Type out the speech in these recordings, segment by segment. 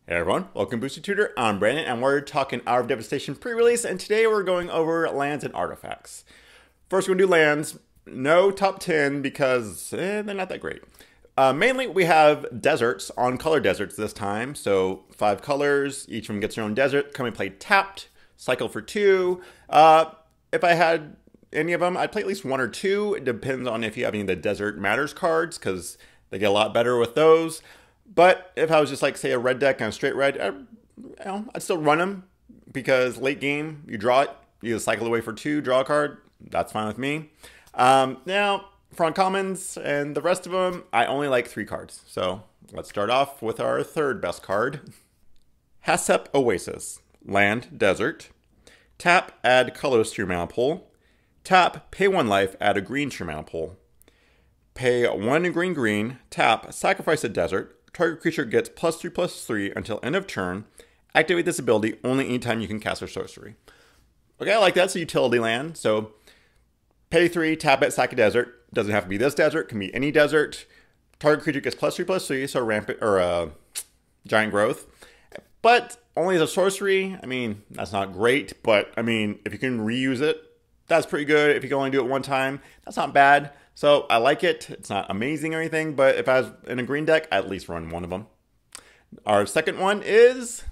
Hey everyone, welcome to Booster Tutor. I'm Brandon and we're talking Hour of Devastation pre-release, and today we're going over lands and artifacts. First we're going to do lands. No top 10 because they're not that great. Mainly we have deserts on color deserts this time. So 5 colors, each of them gets their own desert. Come and play tapped, cycle for 2. If I had any of them, I'd play at least 1 or 2. It depends on if you have any of the Desert Matters cards because they get a lot better with those. But if I was just like, say, a red deck and a straight red, I'd still run them because late game, you draw it, you cycle away for 2, draw a card. That's fine with me. Now, for uncommons and the rest of them, I only like 3 cards. So let's start off with our third best card. Hassep Oasis. Land, desert. Tap, add colors to your mana pool. Tap, pay 1 life, add a green to your mana pool. Pay 1 green, tap, sacrifice a desert. Target creature gets +3/+3 until end of turn. Activate this ability only anytime you can cast a sorcery. Okay, I like that. It's a utility land. So pay 3, tap it, sack a desert. Doesn't have to be this desert. Can be any desert. Target creature gets +3/+3, so rampant or giant growth. But only as a sorcery. I mean, that's not great. But I mean, if you can reuse it, that's pretty good. If you can only do it 1 time, that's not bad. So I like it. It's not amazing or anything, but if I was in a green deck, I'd at least run 1 of them. Our second one is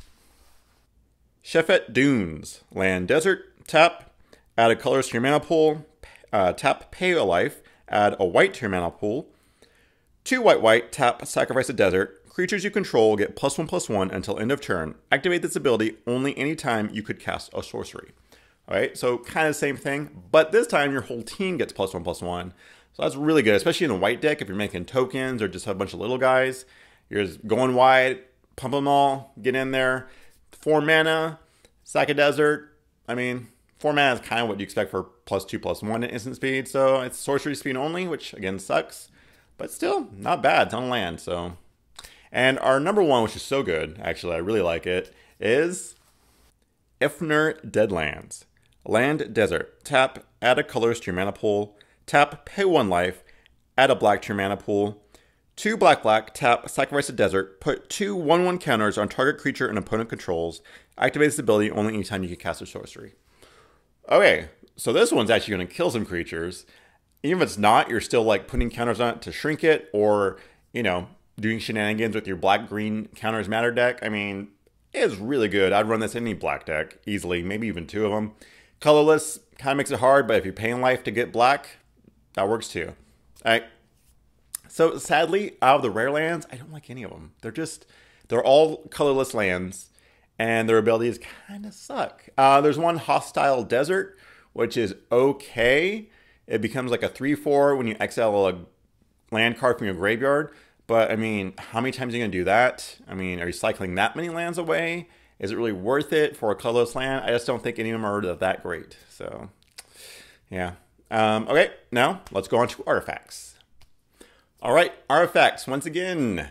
Shefet Dunes. Land, desert, tap, add a colors to your mana pool, tap, pay a life, add a white to your mana pool, 2 white, tap, sacrifice a desert. Creatures you control get +1/+1 until end of turn. Activate this ability only anytime you could cast a sorcery. All right, so kind of the same thing, but this time your whole team gets +1/+1. So that's really good, especially in a white deck if you're making tokens or just have a bunch of little guys. You're just going wide, pump them all, get in there. 4 mana, sack a desert. I mean, 4 mana is kind of what you expect for +2/+1 in instant speed. So it's sorcery speed only, which again sucks, but still not bad. It's on land, so. And our number 1, which is so good, actually, I really like it, is Ifnir Deadlands. Land, desert, tap, add a colors to your mana pool. Tap, pay 1 life, add a black to your mana pool. 2 black, tap, sacrifice a desert, put 2 1/1 counters on target creature and opponent controls. Activate this ability only anytime you can cast a sorcery. Okay, so this one's actually going to kill some creatures. Even if it's not, you're still like putting counters on it to shrink it or, you know, doing shenanigans with your black-green counters matter deck. I mean, it is really good. I'd run this in any black deck easily, maybe even 2 of them. Colorless kind of makes it hard, but if you're paying life to get black, that works too. All right. So sadly, out of the rare lands, I don't like any of them. They're all colorless lands, and their abilities kind of suck. There's one Hostile Desert, which is okay. It becomes like a 3/4 when you exile a land card from your graveyard. But I mean, how many times are you gonna do that? I mean, are you cycling that many lands away? Is it really worth it for a colorless land? I just don't think any of them are that great. So, yeah. Okay, now let's go on to artifacts. All right, artifacts, once again,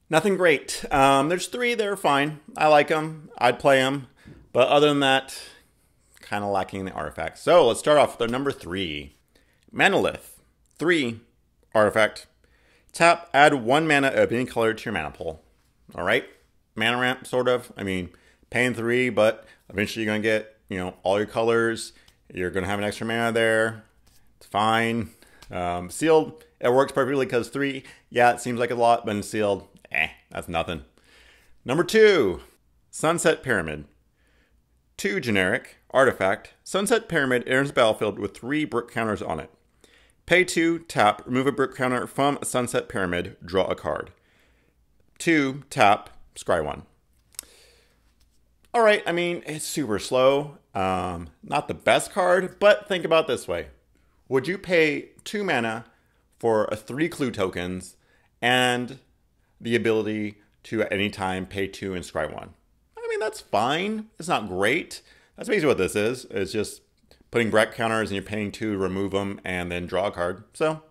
nothing great. There's 3 that are fine. I like them. I'd play them. But other than that, kind of lacking in the artifacts. So let's start off with our number 3. Manalith. 3, artifact. Tap, add 1 mana of any color to your mana pool. All right, mana ramp, sort of. I mean, paying 3, but eventually you're going to get, you know, all your colors. You're going to have an extra mana there. It's fine. Sealed, it works perfectly because 3, yeah, it seems like a lot, but in sealed, that's nothing. Number 2, Sunset Pyramid. 2 generic, artifact. Sunset Pyramid enters the battlefield with 3 brick counters on it. Pay 2, tap, remove a brick counter from a Sunset Pyramid, draw a card. 2, tap, scry 1. All right, I mean, it's super slow. Not the best card, but think about it this way. Would you pay 2 mana for 3 clue tokens and the ability to at any time pay 2 and scry 1? I mean, that's fine. It's not great. That's basically what this is. It's just putting brick counters and you're paying 2 to remove them and then draw a card. So,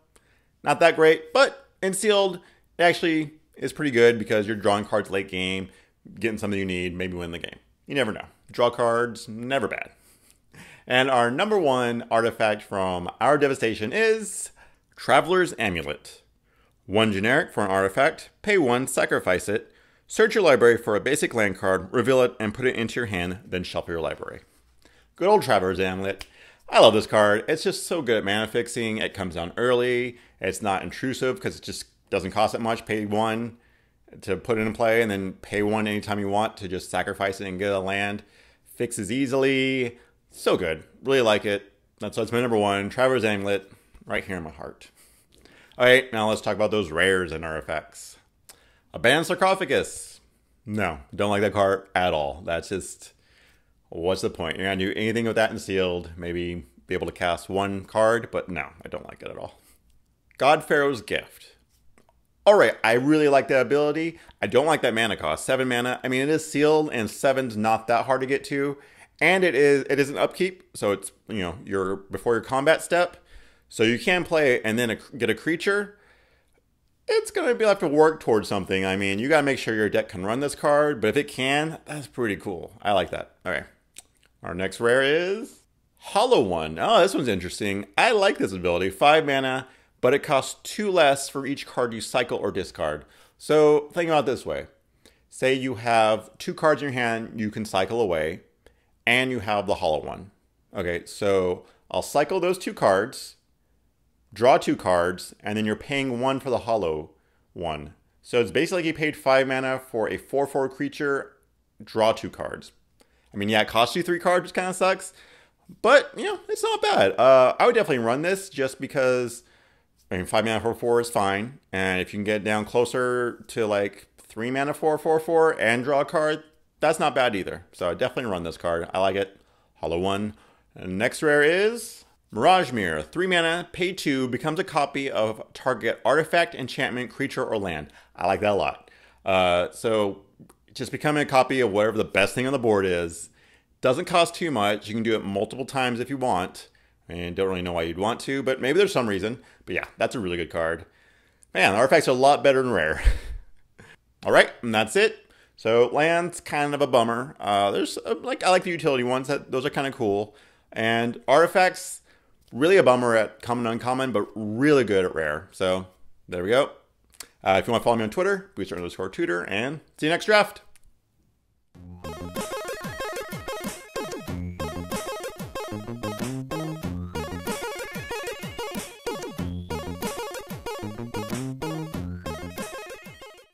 not that great, but in sealed, it actually is pretty good because you're drawing cards late game, getting something you need, maybe win the game. You never know. Draw cards, never bad. And our number 1 artifact from our Devastation is Traveler's Amulet. 1 generic for an artifact, pay 1, sacrifice it, Search your library for a basic land card, reveal it, and put it into your hand, then shuffle your library. Good old Traveler's Amulet. I love this card. It's just so good at mana fixing. It comes down early. It's not intrusive because it just doesn't cost that much. Pay 1 to put it in play and then pay 1 anytime you want to just sacrifice it and get a land. Fixes easily. So good. Really like it. That's my number 1. Traveler's Amulet, right here in my heart. Alright, now let's talk about those rares and artifacts. Abandoned Sarcophagus. No, don't like that card at all. That's just, what's the point? You're going to do anything with that in sealed. Maybe be able to cast 1 card, but no, I don't like it at all. God Pharaoh's Gift. Alright, I really like that ability. I don't like that mana cost. 7 mana. I mean, it is sealed, and 7's not that hard to get to. And it is an upkeep, so it's, you know, before your combat step. So you can play it and then get a creature. It's going to have to work towards something. I mean, you got to make sure your deck can run this card, but if it can, that's pretty cool. I like that. Okay. Our next rare is Hollow One. Oh, this one's interesting. I like this ability. 5 mana, but it costs 2 less for each card you cycle or discard. So think about it this way. Say you have 2 cards in your hand you can cycle away, and you have the Hollow One. Okay, so I'll cycle those 2 cards, draw 2 cards, and then you're paying 1 for the Hollow One. So it's basically like you paid 5 mana for a 4/4 creature, draw 2 cards. I mean, yeah, it costs you 3 cards, which kind of sucks, but, you know, it's not bad. I would definitely run this just because, I mean, 5 mana 4/4 is fine, and if you can get down closer to like 3 mana 4/4 and draw a card, that's not bad either. So I definitely run this card. I like it. Hollow One. And next rare is Mirage Mirror. 3 mana, pay 2, becomes a copy of target artifact, enchantment, creature, or land. I like that a lot. So just becoming a copy of whatever the best thing on the board is. Doesn't cost too much. You can do it multiple times if you want. And don't really know why you'd want to, but maybe there's some reason. But yeah, that's a really good card. Man, artifacts are a lot better than rare. All right, and that's it. So land's kind of a bummer. I like the utility ones. Those are kind of cool. And artifacts, really a bummer at common and uncommon, but really good at rare. So there we go. If you want to follow me on Twitter, booster_tutor, and see you next draft.